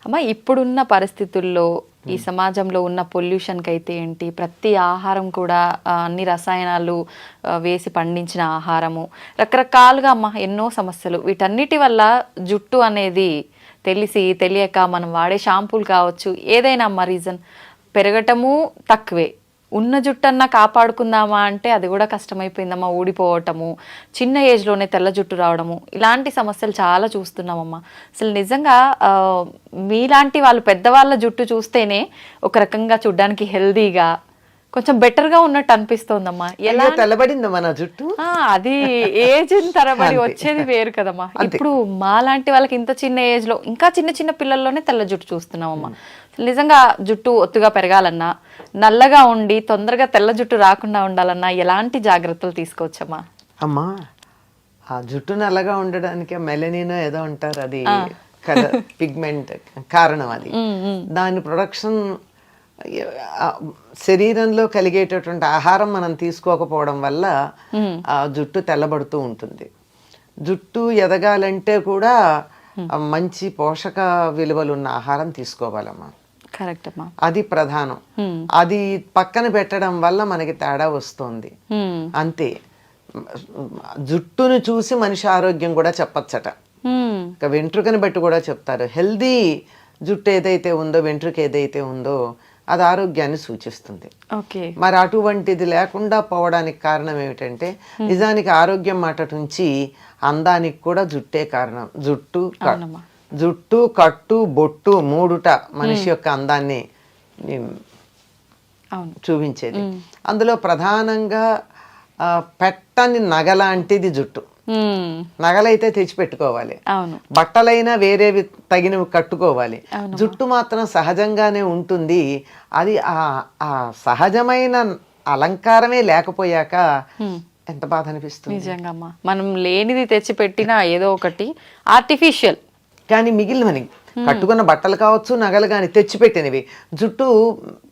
అమ్మ, ఇప్పుడున్న పరిస్థితుల్లో ఈ సమాజంలో ఉన్న పొల్యూషన్కి అయితే ఏంటి, ప్రతి ఆహారం కూడా అన్ని రసాయనాలు వేసి పండించిన ఆహారము, రకరకాలుగా అమ్మ ఎన్నో సమస్యలు. వీటన్నిటి వల్ల జుట్టు అనేది తెలియక మనం వాడే షాంపూలు కావచ్చు, ఏదైనా అమ్మ రీజన్ పెరగటము తక్కువే. ఉన్న జుట్టన్నా కాపాడుకుందామా అంటే అది కూడా కష్టమైపోయిందమ్మా. ఊడిపోవటము, చిన్న ఏజ్లోనే తెల్ల జుట్టు రావడము, ఇలాంటి సమస్యలు చాలా చూస్తున్నామమ్మా. అసలు నిజంగా మీలాంటి వాళ్ళు పెద్దవాళ్ళ జుట్టు చూస్తేనే ఒక రకంగా చూడ్డానికి హెల్దీగా కొంచెం బెటర్గా ఉన్నట్టు అనిపిస్తోందమ్మా. ఎలా తెల్లబడిందమ్మా నా జుట్టు? అది ఏజ్ తరబడి వచ్చేది వేరు కదమ్మా. ఇప్పుడు మాలాంటి వాళ్ళకి ఇంత చిన్న ఏజ్లో, ఇంకా చిన్న చిన్న పిల్లల్లోనే తెల్ల జుట్టు చూస్తున్నామమ్మా. నిజంగా జుట్టు ఒత్తుగా పెరగాలన్నా, నల్లగా ఉండి తొందరగా తెల్ల జుట్టు రాకుండా ఉండాలన్నా ఎలాంటి జాగ్రత్తలు తీసుకోవచ్చమ్మా? అమ్మా, ఆ జుట్టు నల్లగా ఉండడానికి మెలనిన్ ఏదో అంటారు, అది పిగ్మెంట్ కారణం. అది దాని ప్రొడక్షన్ శరీరంలో కలిగేటటువంటి ఆహారం మనం తీసుకోకపోవడం వల్ల ఆ జుట్టు తెల్లబడుతూ ఉంటుంది. జుట్టు ఎదగాలంటే కూడా మంచి పోషక విలువలు ఉన్న ఆహారం తీసుకోవాలమ్మా. కరెక్ట్ అమ్మా, అది ప్రధానం. అది పక్కన పెట్టడం వల్ల మనకి తేడా వస్తుంది అంతే. జుట్టును చూసి మనిషి ఆరోగ్యం కూడా చెప్పచ్చట. ఇక వెంట్రుకని బట్టి కూడా చెప్తారు. హెల్దీ జుట్టు ఏదైతే ఉందో, వెంట్రుక ఏదైతే ఉందో అది ఆరోగ్యాన్ని సూచిస్తుంది. మరి అటువంటిది లేకుండా పోవడానికి కారణం ఏమిటంటే, నిజానికి ఆరోగ్యం మాట నుంచి అందానికి కూడా జుట్టే కారణం. జుట్టు, కట్టు, బొట్టు మూడుట మనిషి యొక్క అందాన్ని చూపించేది. అందులో ప్రధానంగా పెట్టని నగలాంటిది జుట్టు. నగలైతే తెచ్చిపెట్టుకోవాలి, బట్టలైనా వేరేవి తగినవి కట్టుకోవాలి. జుట్టు మాత్రం సహజంగానే ఉంటుంది. అది ఆ సహజమైన అలంకారమే లేకపోయాక ఎంత బాధ అనిపిస్తుంది. నిజంగా మనం లేనిది తెచ్చిపెట్టినా ఏదో ఒకటి ఆర్టిఫిషియల్. కానీ మిగిలినవని కట్టుకున్న బట్టలు కావచ్చు, నగలు కానీ తెచ్చిపెట్టినవి, జుట్టు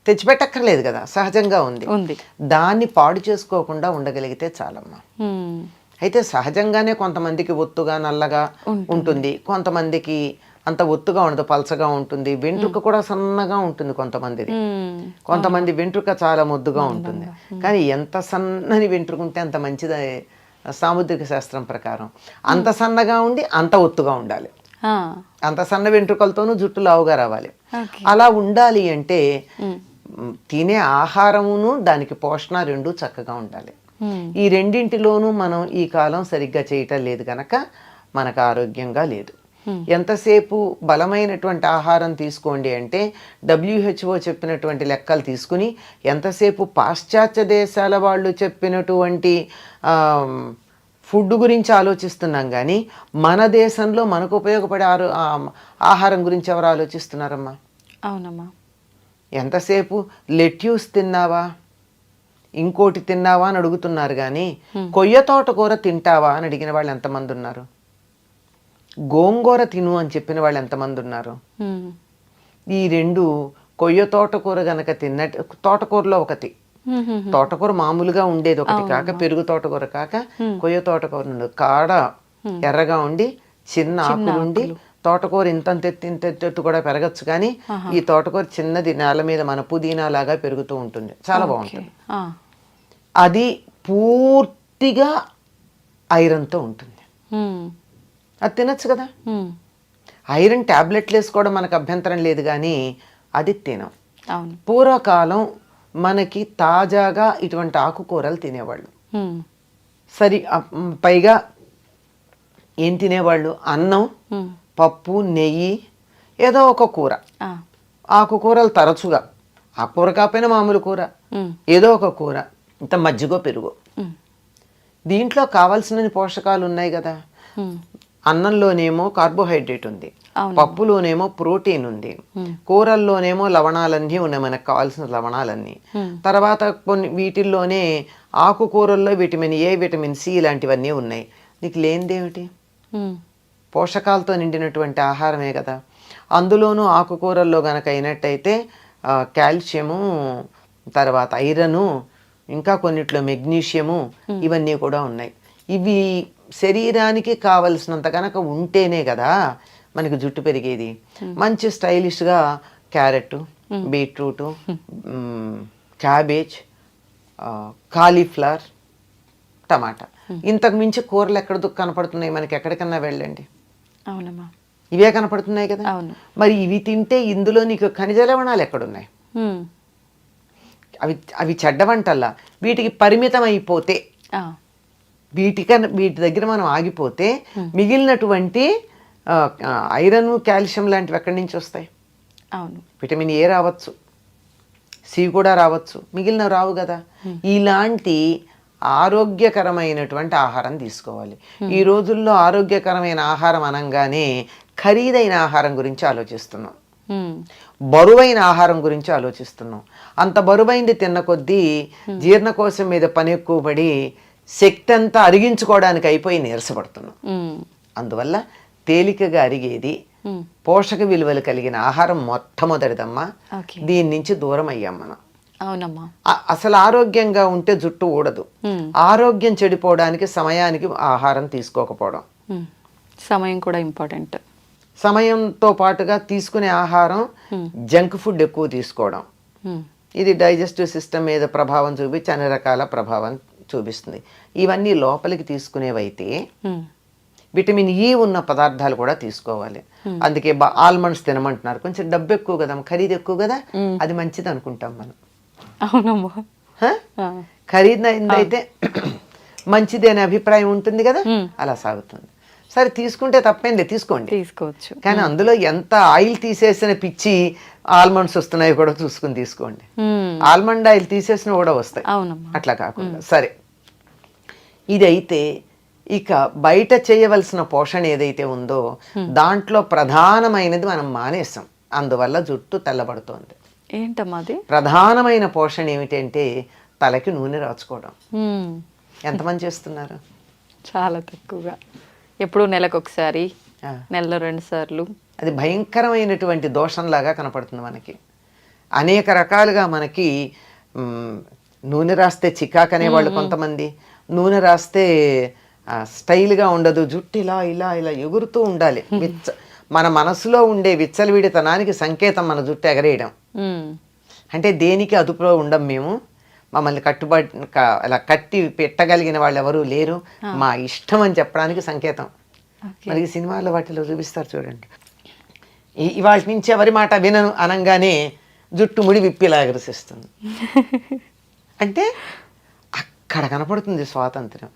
తెచ్చిపెట్టక్కర్లేదు కదా, సహజంగా ఉంది. దాన్ని పాడు చేసుకోకుండా ఉండగలిగితే చాలమ్మా. అయితే సహజంగానే కొంతమందికి ఒత్తుగా నల్లగా ఉంటుంది, కొంతమందికి అంత ఒత్తుగా ఉండదు, పలచగా ఉంటుంది. వెంట్రుక కూడా సన్నగా ఉంటుంది కొంతమంది వెంట్రుక చాలా ముద్దుగా ఉంటుంది. కానీ ఎంత సన్నని వెంట్రుక ఉంటే అంత మంచిది సాముద్రిక శాస్త్రం ప్రకారం. అంత సన్నగా ఉండి అంత ఒత్తుగా ఉండాలి. అంత సన్న వెంట్రుకలతోనూ జుట్టు లావుగా రావాలి. అలా ఉండాలి అంటే తినే ఆహారమును దానికి పోషణ రెండు చక్కగా ఉండాలి. ఈ రెండింటిలోనూ మనం ఈ కాలం సరిగ్గా చేయటం లేదు కనుక మనకు ఆరోగ్యంగా లేదు. ఎంతసేపు బలమైనటువంటి ఆహారం తీసుకోండి అంటే WHO చెప్పినటువంటి లెక్కలు తీసుకుని, ఎంతసేపు పాశ్చాత్య దేశాల వాళ్ళు చెప్పినటువంటి ఫుడ్ గురించి ఆలోచిస్తున్నాం కానీ మన దేశంలో మనకు ఉపయోగపడే ఆహారం గురించి ఎవరు ఆలోచిస్తున్నారమ్మా? అవునమ్మా. ఎంతసేపు లెట్యూస్ తిన్నావా, ఇంకోటి తిన్నావా అని అడుగుతున్నారు కానీ కొయ్య తోటకూర తింటావా అని అడిగిన వాళ్ళు ఎంతమంది ఉన్నారు? గోంగూర తిను అని చెప్పిన వాళ్ళు ఎంతమంది ఉన్నారు? ఈ రెండు, కొయ్య తోటకూర గనక తిన్నట్టు, తోటకూరలో ఒకటి, తోటకూర మామూలుగా ఉండేది ఒకటి కాక, పెరుగు తోటకూర కాక కొయ్య తోటకూర ఉండదు. కాడ ఎర్రగా ఉండి చిన్న ఆకులు ఉండి, తోటకూర ఇంతెత్తు కూడా పెరగచ్చు కానీ ఈ తోటకూర చిన్నది నేల మీద మన పుదీనా లాగా పెరుగుతూ ఉంటుంది, చాలా బాగుంటుంది. అది పూర్తిగా ఐరన్తో ఉంటుంది. అది తినచ్చు కదా. ఐరన్ ట్యాబ్లెట్లు వేసుకోవడం మనకు అభ్యంతరం లేదు కానీ అది తినం. పూర్వకాలం మనకి తాజాగా ఇటువంటి ఆకుకూరలు తినేవాళ్ళు. సరి పైగా ఏం తినేవాళ్ళు? అన్నం, పప్పు, నెయ్యి, ఏదో ఒక కూర. ఆకుకూరలు తరచుగా, ఆ కూర కాకపోయినా మామూలు కూర, ఏదో ఒక కూర, ఇంత మజ్జిగో పెరుగు. దీంట్లో కావాల్సిన పోషకాలు ఉన్నాయి కదా. అన్నంలోనేమో కార్బోహైడ్రేట్ ఉంది, పప్పులోనేమో ప్రోటీన్ ఉంది, కూరల్లోనేమో లవణాలన్నీ ఉన్నాయి, మనకు కావాల్సిన లవణాలన్నీ. తర్వాత కొన్ని వీటిల్లోనే ఆకుకూరల్లో విటమిన్ ఏ, విటమిన్ సి ఇలాంటివన్నీ ఉన్నాయి. నీకు లేనిదేమిటి? పోషకాలతో నిండినటువంటి ఆహారమే కదా. అందులోనూ ఆకుకూరల్లో గనక అయినట్టయితే కాల్షియము, తర్వాత ఐరను, ఇంకా కొన్నిట్లో మెగ్నీషియము, ఇవన్నీ కూడా ఉన్నాయి. ఇవి శరీరానికి కావలసినంత కనుక ఉంటేనే కదా మనకి జుట్టు పెరిగేది. మంచి స్టైలిష్గా క్యారెట్, బీట్రూట్, క్యాబేజ్, కాలీఫ్లవర్, టమాటా, ఇంతకు మించి కూరలు ఎక్కడ కనపడుతున్నాయి మనకి? ఎక్కడికన్నా వెళ్ళండి, అవునమ్మా, ఇవే కనపడుతున్నాయి కదా. అవును. మరి ఇవి తింటే ఇందులో నీకు ఖనిజ లవణాలు ఎక్కడున్నాయి? అవి అవి చెడ్డ వంటల్లా. వీటికి పరిమితం అయిపోతే, వీటి దగ్గర మనం ఆగిపోతే మిగిలినటువంటి ఐరన్, కాల్షియం లాంటివి ఎక్కడి నుంచి వస్తాయి? అవును. విటమిన్ ఏ రావచ్చు, సి కూడా రావచ్చు, మిగిలినవి రావు కదా. ఇలాంటి ఆరోగ్యకరమైనటువంటి ఆహారం తీసుకోవాలి. ఈ రోజుల్లో ఆరోగ్యకరమైన ఆహారం అనగానే ఖరీదైన ఆహారం గురించి ఆలోచిస్తున్నాం, బరువైన ఆహారం గురించి ఆలోచిస్తున్నాం. అంత బరువైంది తిన్న కొద్దీ జీర్ణకోశం మీద పని ఎక్కువ పడి శక్తి అంతా అరిగించుకోవడానికి అయిపోయి నీరసపడుతున్నాం. అందువల్ల తేలికగా అరిగేది, పోషక విలువలు కలిగిన ఆహారం మొట్టమొదటిదమ్మా. దీని నుంచి దూరం అయ్యాం మనం. అవునమ్మా. అసలు ఆరోగ్యంగా ఉంటే జుట్టు ఊడదు. ఆరోగ్యం చెడిపోవడానికి సమయానికి ఆహారం తీసుకోకపోవడం, సమయం కూడా ఇంపార్టెంట్. సమయంతో పాటుగా తీసుకునే ఆహారం జంక్ ఫుడ్ ఎక్కువ తీసుకోవడం, ఇది డైజెస్టివ్ సిస్టమ్ మీద ప్రభావం చూపించి అన్ని రకాల ప్రభావం చూపిస్తుంది. ఇవన్నీ లోపలికి తీసుకునేవైతే విటమిన్ ఈ ఉన్న పదార్థాలు కూడా తీసుకోవాలి. అందుకే ఆల్మండ్స్ తినమంటున్నారు. కొంచెం డబ్బు ఎక్కువ కదా, ఖరీదు ఎక్కువ కదా, అది మంచిది అనుకుంటాం మనం. అవునమ్మా. ఖరీదైతే మంచిది అనే అభిప్రాయం ఉంటుంది కదా, అలా సాగుతుంది. సరే, తీసుకుంటే తప్పేంలే, తీసుకోవచ్చు. కానీ అందులో ఎంత ఆయిల్ తీసేసిన పిచ్చి ఆల్మండ్స్ వస్తున్నాయి కూడా చూసుకుని తీసుకోండి. ఆల్మండ్ ఆయిల్ తీసేసిన కూడా వస్తాయి, అట్లా కాకుండా. సరే, ఇదైతే ఇక బయట చేయవలసిన పోషణ ఏదైతే ఉందో దాంట్లో ప్రధానమైనది మనం మానేసాం. అందువల్ల జుట్టు తెల్లబడుతోంది. ఏంటమ్మా అది? ప్రధానమైన పోషణ ఏమిటంటే తలకి నూనె రాచుకోవడం. ఎంతమంది చేస్తున్నారు? చాలా తక్కువగా. ఎప్పుడు నెలకు ఒకసారి, నెలలో 2 సార్లు. అది భయంకరమైనటువంటి దోషంలాగా కనపడుతుంది మనకి. అనేక రకాలుగా మనకి నూనె రాస్తే చికాకు అనేవాళ్ళు కొంతమంది, నూనె రాస్తే స్టైల్గా ఉండదు, జుట్టు ఇలా ఇలా ఇలా ఎగురుతూ ఉండాలి. మన మనసులో ఉండే విచ్చలవిడితనానికి సంకేతం మన జుట్టు ఎగరేయడం. అంటే దేనికి అదుపులో ఉండం మేము, మమ్మల్ని అలా కట్టి పెట్టగలిగిన వాళ్ళు ఎవరూ లేరు, మా ఇష్టం అని చెప్పడానికి సంకేతం. మనకి సినిమాల్లో వాటిలో చూపిస్తారు చూడండి, ఇవాళ నుంచి ఎవరి మాట వినను అనగానే జుట్టు ముడి విప్పిలా ఎగరసిస్తుంది. అంటే అక్కడ కనపడుతుంది స్వాతంత్ర్యం.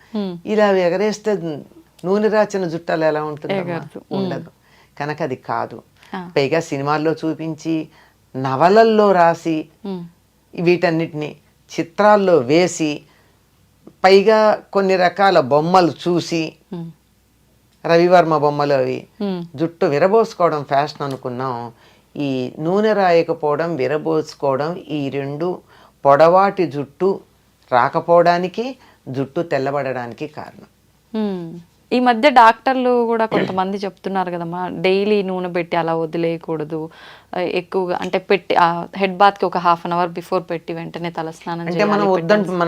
ఇలా ఎగరేస్తే నూనె రాచిన జుట్టాలు ఎలా ఉంటుంది? ఉండదు. కనుక అది కాదు. పైగా సినిమాల్లో చూపించి, నవలల్లో రాసి, వీటన్నిటిని చిత్రాల్లో వేసి, పైగా కొన్ని రకాల బొమ్మలు చూసి, రవివర్మ బొమ్మలు అవి, జుట్టు విరబోసుకోవడం ఫ్యాషన్ అనుకున్నాం. ఈ నూనె రాయకపోవడం, విరబోసుకోవడం, ఈ రెండు పొడవాటి జుట్టు రాకపోవడానికి, జుట్టు తెల్లబడడానికి కారణం. ఈ మధ్య డాక్టర్లు కూడా కొంతమంది చెప్తున్నారు కదమ్మా, డైలీ నూనె పెట్టి అలా వదిలేయకూడదు, ఎక్కువగా అంటే పెట్టి హెడ్ బాత్కి ఒక 1/2 అవర్ బిఫోర్ పెట్టి వెంటనే తలస్నానం అంటే మనం వద్దంటే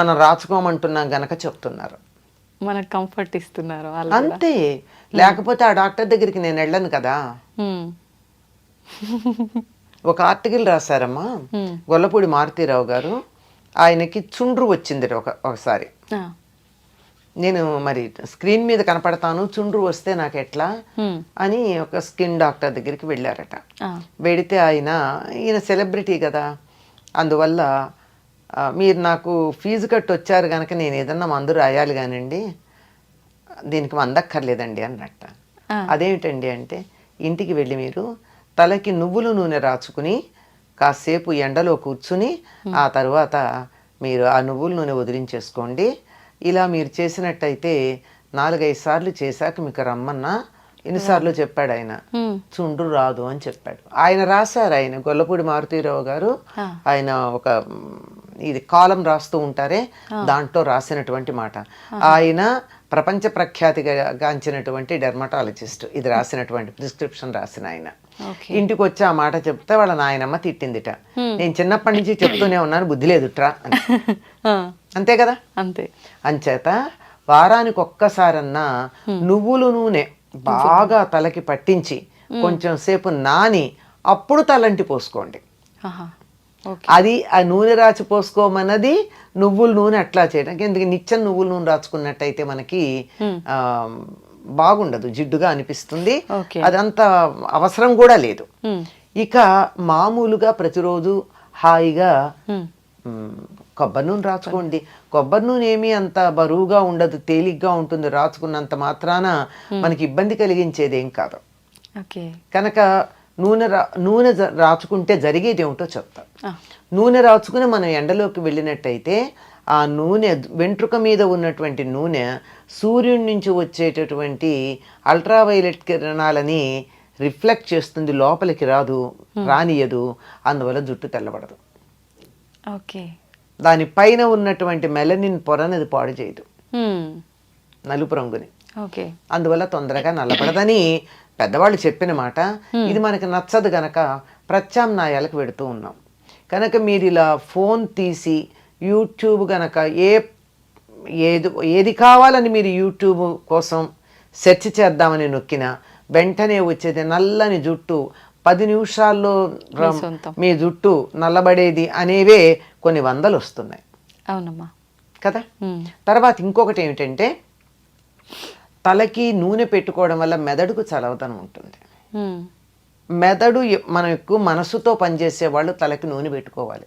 మనం రాచుకోమంటున్నాం గనక చెప్తున్నారు, మనకు కంఫర్ట్ ఇస్తున్నారు అంతే. లేకపోతే ఆ డాక్టర్ దగ్గరికి నేను వెళ్ళను కదా. ఒక ఆర్టికల్ రాశారమ్మా గొల్లపూడి మారుతీరావు గారు, ఆయనకి చుండ్రు వచ్చింది ఒకసారి. నేను మరి స్క్రీన్ మీద కనపడతాను, చుండ్రు వస్తే నాకు ఎట్లా అని ఒక స్కిన్ డాక్టర్ దగ్గరికి వెళ్ళారట. వెడితే ఈయన సెలబ్రిటీ కదా, అందువల్ల మీరు నాకు ఫీజు కట్టి వచ్చారు కనుక నేను ఏదన్నా మందు రాయాలి కానండి, దీనికి మందక్కర్లేదండి అన్నట్ట. అదేమిటండి అంటే, ఇంటికి వెళ్ళి మీరు తలకి నువ్వుల నూనె రాచుకుని కాసేపు ఎండలో కూర్చుని ఆ తర్వాత మీరు ఆ నువ్వుల నూనె వదిలించేసుకోండి. ఇలా మీరు చేసినట్టయితే 4-5 సార్లు చేశాక మీకు రమ్మన్నా, ఎన్నిసార్లు చెప్పాడు ఆయన, చుండ్రు రాదు అని చెప్పాడు. ఆయన రాశారు, ఆయన గొల్లపూడి మారుతీరావు గారు, ఆయన ఒక ఇది కాలం రాస్తూ ఉంటారే, దాంట్లో రాసినటువంటి మాట. ఆయన ప్రపంచ ప్రఖ్యాతిగాంచినటువంటి డెర్మటాలజిస్ట్, ఇది రాసినటువంటి ప్రిస్క్రిప్షన్ రాసిన ఆయన. ఇంటికి వచ్చి ఆ మాట చెప్తే వాళ్ళ నాయనమ్మ తిట్టిందిట, నేను చిన్నప్పటి నుంచి చెప్తూనే ఉన్నాను, బుద్ధి లేదుట్రా అని. అంతే కదా. అంతే. అంచేత వారానికి ఒక్కసారన్నా నువ్వుల నూనె బాగా తలకి పట్టించి కొంచెం సేపు నాని అప్పుడు తలంటి పోసుకోండి. ఆహా. ఓకే. అది ఆ నూనె రాచి పోసుకోమన్నది నువ్వుల నూనె అట్లా చేయడానికి. ఎందుకంటే నిత్యం నువ్వుల నూనె రాచుకున్నట్టయితే మనకి ఆ బాగుండదు, జిడ్డుగా అనిపిస్తుంది. ఓకే. అదంతా అవసరం కూడా లేదు. ఇక మామూలుగా ప్రతిరోజు హాయిగా కొబ్బరి నూనె రాచుకోండి. కొబ్బరి నూనె ఏమీ అంత బరువుగా ఉండదు, తేలిగ్గా ఉంటుంది. రాచుకున్నంత మాత్రాన మనకి ఇబ్బంది కలిగించేది ఏం కాదు. ఓకే. కనుక నూనె రాచుకుంటే జరిగేది ఏమిటో చెప్తా. నూనె రాచుకుని మనం ఎండలోకి వెళ్ళినట్టయితే ఆ నూనె వెంట్రుక మీద ఉన్నటువంటి నూనె సూర్యుడి నుంచి వచ్చేటటువంటి అల్ట్రావైలెట్ కిరణాలని రిఫ్లెక్ట్ చేస్తుంది, లోపలికి రానియదు. అందువల్ల జుట్టు తెల్లబడదు. ఓకే. దానిపైన ఉన్నటువంటి మెలనిన్ పొరని అది పాడు చేయదు, నలుపు రంగుని. ఓకే. అందువల్ల తొందరగా నల్లబడదని పెద్దవాళ్ళు చెప్పిన మాట. ఇది మనకి నచ్చదు గనక ప్రత్యామ్నాయాలకు పెడుతూ ఉన్నాం. కనుక మీరు ఇలా ఫోన్ తీసి యూట్యూబ్ గనక ఏది కావాలని మీరు యూట్యూబ్ కోసం సెర్చ్ చేద్దామని నొక్కినా వెంటనే వచ్చేది నల్లని జుట్టు, 10 నిమిషాల్లో మీ జుట్టు నల్లబడేది అనేవే కొన్ని వందలు వస్తున్నాయి. అవునమ్మా కదా. తర్వాత ఇంకొకటి ఏమిటంటే, తలకి నూనె పెట్టుకోవడం వల్ల మెదడుకు చలవదనం ఉంటుంది. మెదడు మనం ఎక్కువ మనసుతో పనిచేసే వాళ్ళు తలకి నూనె పెట్టుకోవాలి.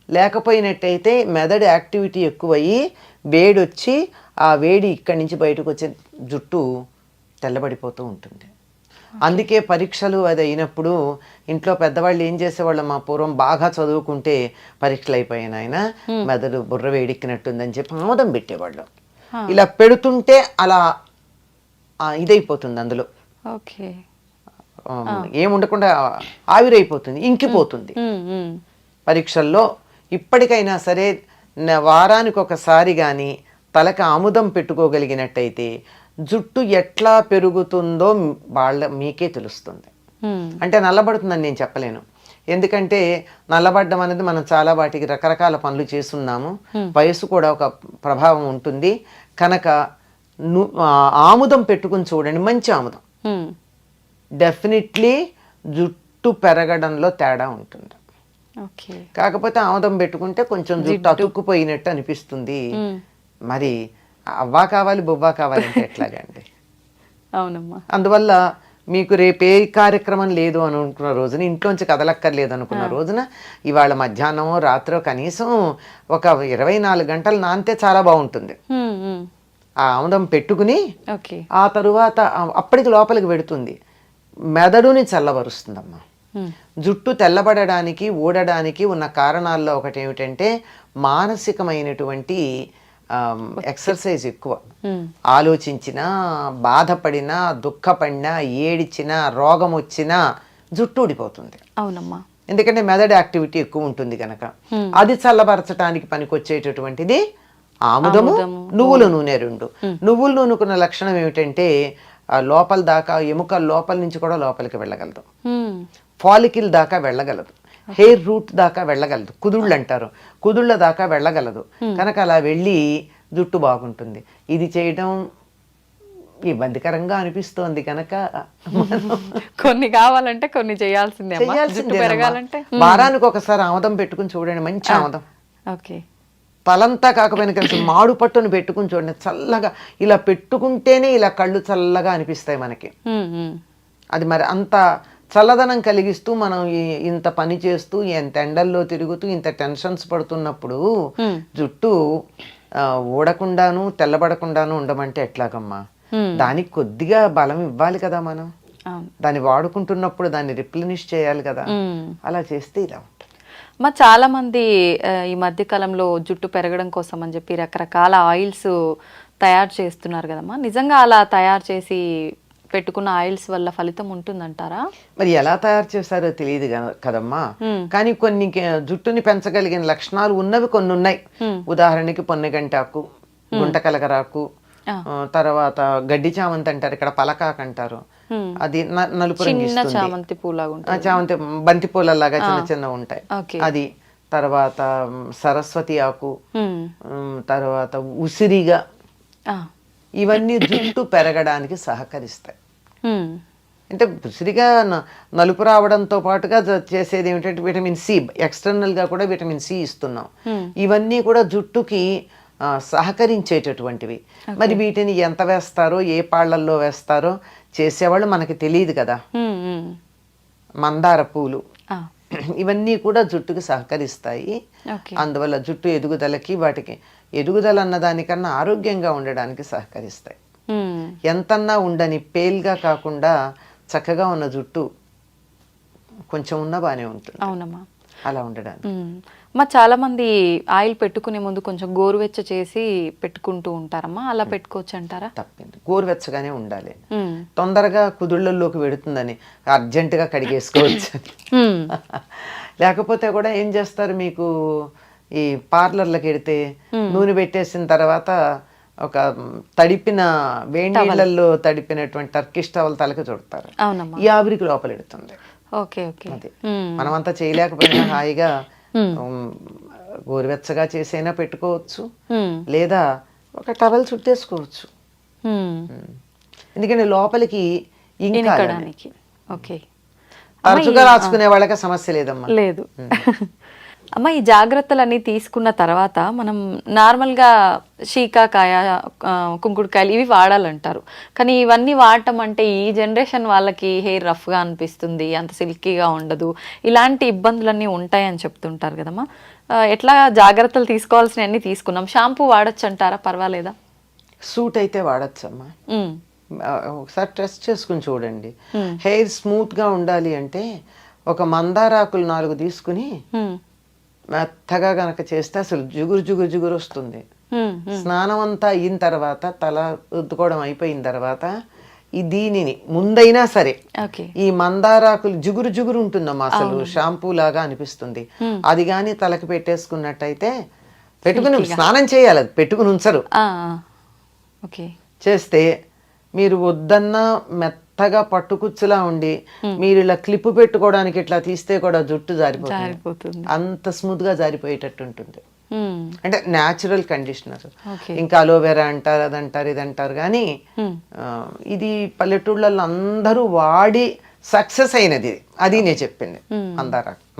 లేకపోయినట్టయితే మెదడు యాక్టివిటీ ఎక్కువయ్యి వేడి వచ్చి ఆ వేడి ఇక్కడి నుంచి బయటకు వచ్చే జుట్టు తెల్లబడిపోతూ ఉంటుంది. అందుకే పరీక్షలు అది అయినప్పుడు ఇంట్లో పెద్దవాళ్ళు ఏం చేసేవాళ్ళు, మా పూర్వం బాగా చదువుకుంటే పరీక్షలు అయిపోయాయి ఆయన మెదడు బుర్ర వేడెక్కినట్టుందని చెప్పి ఆమోదం పెట్టేవాళ్ళు. ఇలా పెడుతుంటే అలా ఇదైపోతుంది, అందులో ఏముండకుండా ఆవిరైపోతుంది, ఇంకిపోతుంది. పరీక్షల్లో ఇప్పటికైనా సరే వారానికి ఒకసారి కానీ తలకి ఆముదం పెట్టుకోగలిగినట్టయితే జుట్టు ఎట్లా పెరుగుతుందో మీకే తెలుస్తుంది. అంటే నల్లబడుతుందని నేను చెప్పలేను, ఎందుకంటే నల్లబడ్డం అనేది మనం చాలా వాటికి రకరకాల పనులు చేస్తున్నాము. వయసు కూడా ఒక ప్రభావం ఉంటుంది. కనుక ఆముదం పెట్టుకుని చూడండి, మంచి ఆముదం. డెఫినెట్లీ జుట్టు పెరగడంలో తేడా ఉంటుంది. కాకపోతే ఆముదం పెట్టుకుంటే కొంచెం జుట్టు అతుక్కుపోయినట్టు అనిపిస్తుంది. మరి అవ్వా కావాలి బొవ్వా కావాలంటే ఎట్లాగండి. అవునమ్మా. అందువల్ల మీకు రేపు ఏ కార్యక్రమం లేదు అనుకున్న రోజున, ఇంట్లోంచి కదలక్కర్లేదు అనుకున్న రోజున, ఇవాళ మధ్యాహ్నమో రాత్రో కనీసం ఒక 24 గంటలు నానితే చాలా బాగుంటుంది. ఆ ఆముదం పెట్టుకుని ఆ తరువాత అప్పటికి లోపలికి పెడుతుంది, మెదడుని చల్లబరుస్తుందమ్మా. జుట్టు తెల్లబడడానికి ఊడడానికి ఉన్న కారణాల్లో ఒకటి ఏమిటంటే మానసికమైనటువంటి ఎక్సర్సైజ్ ఎక్కువ. ఆలోచించినా, బాధపడినా, దుఃఖపడినా, ఏడిచినా, రోగం వచ్చినా జుట్టు ఊడిపోతుంది. అవునమ్మా. ఎందుకంటే మెదడు యాక్టివిటీ ఎక్కువ ఉంటుంది కనుక. అది చల్లబరచడానికి పనికొచ్చేటటువంటిది ఆముదము, నువ్వుల నూనె. నువ్వుల నూనెకున్న లక్షణం ఏమిటంటే లోపల దాకా, ఎముకల లోపల నుంచి కూడా లోపలికి వెళ్ళగలదు, ఫాలికిల్ దాకా వెళ్ళగలదు, హెయిర్ రూట్ దాకా వెళ్ళగలదు, కుదుళ్ళు అంటారు, కుదుళ్ళ దాకా వెళ్ళగలదు. కనుక అలా వెళ్ళి జుట్టు బాగుంటుంది. ఇది చేయడం ఇబ్బందికరంగా అనిపిస్తోంది కనుక కొన్ని కావాలంటే కొన్ని చేయాల్సిందే. వారానికి ఒకసారి ఆముదం పెట్టుకుని చూడండి, మంచి ఆముదం. ఓకే. తలంతా కాకపోయినా కలిసి మాడు పట్టును పెట్టుకుని చూడండి, చల్లగా. ఇలా పెట్టుకుంటేనే ఇలా కళ్ళు చల్లగా అనిపిస్తాయి మనకి. అది మరి అంత చల్లదనం కలిగిస్తూ మనం ఇంత పని చేస్తూ, ఎంత ఎండల్లో తిరుగుతూ, ఇంత టెన్షన్స్ పడుతున్నప్పుడు జుట్టు ఊడకుండాను తెల్లబడకుండాను ఉండమంటే ఎట్లాగమ్మా? దానికి కొద్దిగా బలం ఇవ్వాలి కదా మనం. దాన్ని వాడుకుంటున్నప్పుడు దాన్ని రిప్లెనిష్ చేయాలి కదా. అలా చేస్తే ఇలా ఉంటుంది. చాలా మంది ఈ మధ్య కాలంలో జుట్టు పెరగడం కోసం అని చెప్పి రకరకాల ఆయిల్స్ తయారు చేస్తున్నారు కదమ్మా. నిజంగా అలా తయారు చేసి పెట్టుకున్న ఆయిల్స్ వల్ల ఫలితం ఉంటుందంటారా? మరి ఎలా తయారు చేస్తారో తెలియదు కదమ్మా. కానీ కొన్ని జుట్టుని పెంచగలిగిన లక్షణాలు ఉన్నవి కొన్ని ఉన్నాయి. ఉదాహరణకి పొన్నగంటాకు, గుంటకలగరాకు, తర్వాత గడ్డి చామంతి అంటారు, ఇక్కడ పలకాకు అంటారు. అది నలుపు చామంతి చామంతి బంతి పూలలాగా చిన్న చిన్న ఉంటాయి. అది తర్వాత సరస్వతి ఆకు, తర్వాత ఉసిరిగా ఆ. ఇవన్నీ జుట్టు పెరగడానికి సహకరిస్తాయి. ఉమ్. అంటే విసిరిగా నలుపు రావడంతో పాటుగా చేసేది ఏమిటంటే విటమిన్ సి, ఎక్స్టర్నల్గా కూడా విటమిన్ సి ఇస్తున్నాం. ఇవన్నీ కూడా జుట్టుకి సహకరించేటటువంటివి. మరి వీటిని ఎంత వేస్తారో, ఏ పాళ్ళల్లో వేస్తారో చేసేవాళ్ళు మనకి తెలియదు కదా. ఉమ్, ఉమ్. మందార పూలు ఆ. ఇవన్నీ కూడా జుట్టుకి సహకరిస్తాయి. ఓకే. అందువల్ల జుట్టు ఎదుగుదలకి, వాటికి ఎదుగుదల అన్నదానికన్నా ఆరోగ్యంగా ఉండడానికి సహకరిస్తాయి. ఉమ్. ఎంతన్నా ఉండని పేల్గా కాకుండా చక్కగా ఉన్న జుట్టు కొంచెం ఉన్నా బాగానే ఉంటుంది. అవునమ్మా. అలా ఉండడానికి. మా చాలా మంది ఆయిల్ పెట్టుకునే ముందు కొంచెం గోరువెచ్చ చేసి పెట్టుకుంటూ ఉంటారమ్మా, అలా పెట్టుకోవచ్చు అంటారా? తప్పింది, గోరువెచ్చగానే ఉండాలి. ఉమ్. తొందరగా కుదుళ్ళల్లోకి వెడుతుందని అర్జెంటుగా కడిగేసుకోవచ్చు. ఉమ్. లేకపోతే కూడా ఏం చేస్తారు, మీకు ఈ పార్లర్లకు వెడితే నూనె పెట్టేసిన తర్వాత ఒక తడిపిన వేడి నీళ్ళల్లో తడిపినటువంటి టర్కిష్ టవల్ తలకి చుడతారు. అవునమ్మా. ఈ ఆవిరికి లోపల ఎడుతుంది. Okay, okay. అది మనమంతా చేయలేకపోయినా హాయిగా గోరువెచ్చగా చేసైనా పెట్టుకోవచ్చు, లేదా ఒక టవల్ చుట్టేసుకోవచ్చు. ఎందుకంటే లోపలికి ఇంకడానికి. ఓకే. తరచుగా రాసుకునే వాళ్ళకి సమస్య లేదమ్మా. లేదు. అమ్మ, ఈ జాగ్రత్తలన్నీ తీసుకున్న తర్వాత మనం నార్మల్గా శీకాకాయ, కుంకుడుకాయలు ఇవి వాడాలంటారు. కానీ ఇవన్నీ వాడటం అంటే ఈ జనరేషన్ వాళ్ళకి హెయిర్ రఫ్గా అనిపిస్తుంది, అంత సిల్కీగా ఉండదు, ఇలాంటి ఇబ్బందులన్నీ ఉంటాయని చెప్తుంటారు కదమ్మా. ఎట్లా జాగ్రత్తలు తీసుకోవాల్సినవన్నీ తీసుకున్నాం. షాంపూ వాడచ్చు అంటారా? పర్వాలేదా? సూట్ అయితే వాడచ్చమ్మా. ఒకసారి టెస్ట్ చేసుకుని చూడండి. హెయిర్ స్మూత్గా ఉండాలి అంటే ఒక మందారాకులు 4 తీసుకుని మెత్తగా గనక చేస్తే అసలు జిగురు జిగురు జిగురు వస్తుంది. స్నానం అంతా అయిన తర్వాత, తల రుద్దుకోవడం అయిపోయిన తర్వాత దీనిని ముందైనా సరే ఈ మందారాకులు జిగురు జిగురు ఉంటుందమ్మా, అసలు షాంపూ లాగా అనిపిస్తుంది. అది కానీ తలకి పెట్టేసుకున్నట్టయితే, పెట్టుకుని స్నానం చేయాలి, అది పెట్టుకుని ఉంచరు. చేస్తే మీరు వద్దన్నా మెత్తగా పట్టుకుచ్చులా ఉండి మీరు ఇలా క్లిప్ పెట్టుకోవడానికి ఇట్లా తీస్తే కూడా జుట్టు జారిపోతుంది. అంత స్మూత్ గా జారిపోయేటట్టు ఉంటుంది. అంటే న్యాచురల్ కండిషనర్. ఇంకా అలోవెరా అంటారు, అదంటారు, ఇదంటారు. కానీ ఇది పల్లెటూళ్ళల్లో అందరూ వాడి సక్సెస్ అయినది. అది నేను చెప్పింది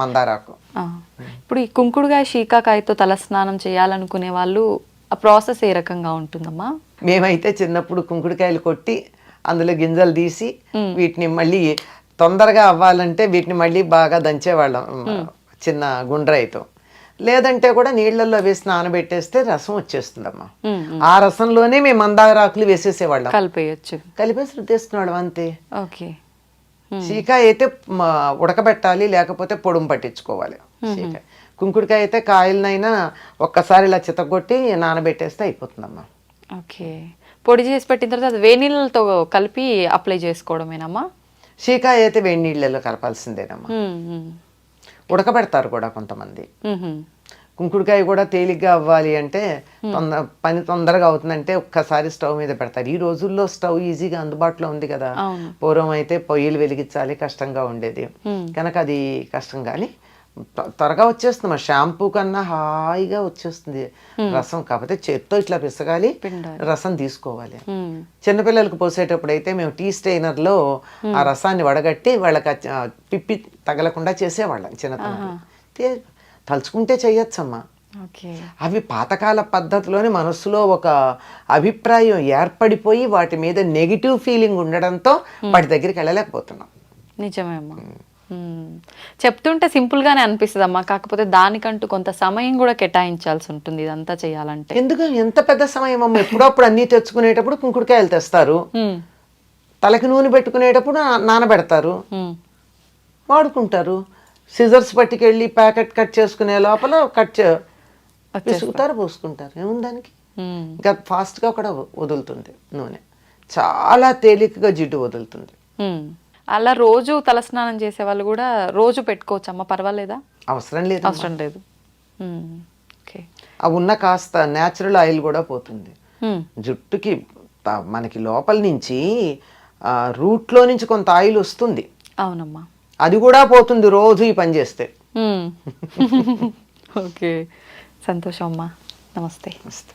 మందారాకు. ఇప్పుడు ఈ కుంకుడుకాయ, శీకాకాయతో తలస్నానం చేయాలనుకునే వాళ్ళు ఆ ప్రాసెస్ ఏ రకంగా ఉంటుందమ్మా? మేమైతే చిన్నప్పుడు కుంకుడుకాయలు కొట్టి అందులో గింజలు తీసి వీటిని మళ్ళీ తొందరగా అవ్వాలంటే వీటిని మళ్ళీ బాగా దంచేవాళ్ళం చిన్న గుండ్రాయితో. లేదంటే కూడా నీళ్లలో వేసి నానబెట్టేస్తే రసం వచ్చేస్తుందమ్మా. ఆ రసంలోనే మేము మందారాకులు వేసేసేవాళ్ళం. కలిపేసి రుద్దేసుకునేవాళ్ళం అంతే. శీకాయ అయితే ఉడకబెట్టాలి, లేకపోతే పొడుము పట్టించుకోవాలి. శీకాయ, కుంకుడుకాయ అయితే కాయలనైనా ఒక్కసారి ఇలా చితగొట్టి నానబెట్టేస్తే అయిపోతుందమ్మా. ఓకే. పొడి చేసి పెట్టిన తర్వాత అది వేడి నీళ్ళతో కలిపి అప్లై చేసుకోవడమేనమ్మా? శీకాయ అయితే వేడి నీళ్ళలో కలపాల్సిందేనమ్మా. ఉడకబెడతారు కూడా కొంతమంది. కుంకుడుకాయ కూడా తేలిగ్గా అవ్వాలి అంటే, పని తొందరగా అవుతుందంటే ఒక్కసారి స్టవ్ మీద పెడతారు. ఈ రోజుల్లో స్టవ్ ఈజీగా అందుబాటులో ఉంది కదా. పూర్వం అయితే పొయ్యిలు వెలిగించాలి, కష్టంగా ఉండేది కనుక అది కష్టం. కానీ త్వరగా వచ్చేస్తుంది. మా షాంపూ కన్నా హాయిగా వచ్చేస్తుంది రసం. కాకపోతే చేత్తో ఇట్లా పిసగాలి, రసం తీసుకోవాలి. చిన్నపిల్లలకు పోసేటప్పుడు అయితే మేము టీ స్టెయినర్లో ఆ రసాన్ని వడగట్టి వాళ్ళకి పిప్పి తగలకుండా చేసేవాళ్ళం చిన్నతనంలో. తలుచుకుంటే చెయ్యొచ్చమ్మా. అవి పాతకాల పద్ధతిలోని మనస్సులో ఒక అభిప్రాయం ఏర్పడిపోయి వాటి మీద నెగిటివ్ ఫీలింగ్ ఉండడంతో వాటి దగ్గరికి వెళ్ళలేకపోతున్నాం. నిజమే అమ్మా. చెప్తుంటే సింపుల్ గానే అనిపిస్తుంది అమ్మా, కాకపోతే దానికంటూ కొంత సమయం కూడా కేటాయించాల్సి ఉంటుంది ఇదంతా చేయాలంటే. ఎందుకు ఎంత పెద్ద సమయం అమ్మ? ఎప్పుడప్పుడు అన్ని తెచ్చుకునేటప్పుడు కుంకుడుకాయలు తెస్తారు, తలకి నూనె పెట్టుకునేటప్పుడు నానబెడతారు, వాడుకుంటారు. సిజర్స్ పట్టుకెళ్ళి ప్యాకెట్ కట్ చేసుకునే లోపల విసుగుతారు, పోసుకుంటారు. ఏముందానికి? ఇంకా ఫాస్ట్గా కూడా వదులుతుంది నూనె, చాలా తేలికగా జిడ్డు వదులుతుంది. అలా రోజు తలస్నానం చేసే వాళ్ళు కూడా రోజు పెట్టుకోవచ్చు అమ్మ, పర్వాలేదా? అవసరం లేదు. ఆ ఉన్న కాస్త న్యాచురల్ ఆయిల్ కూడా పోతుంది జుట్టుకి. మనకి లోపల నుంచి రూట్లో నుంచి కొంత ఆయిల్ వస్తుంది. అవునమ్మా, అది కూడా పోతుంది రోజు ఈ పని చేస్తే. ఓకే, సంతోషం అమ్మా. నమస్తే. నమస్తే.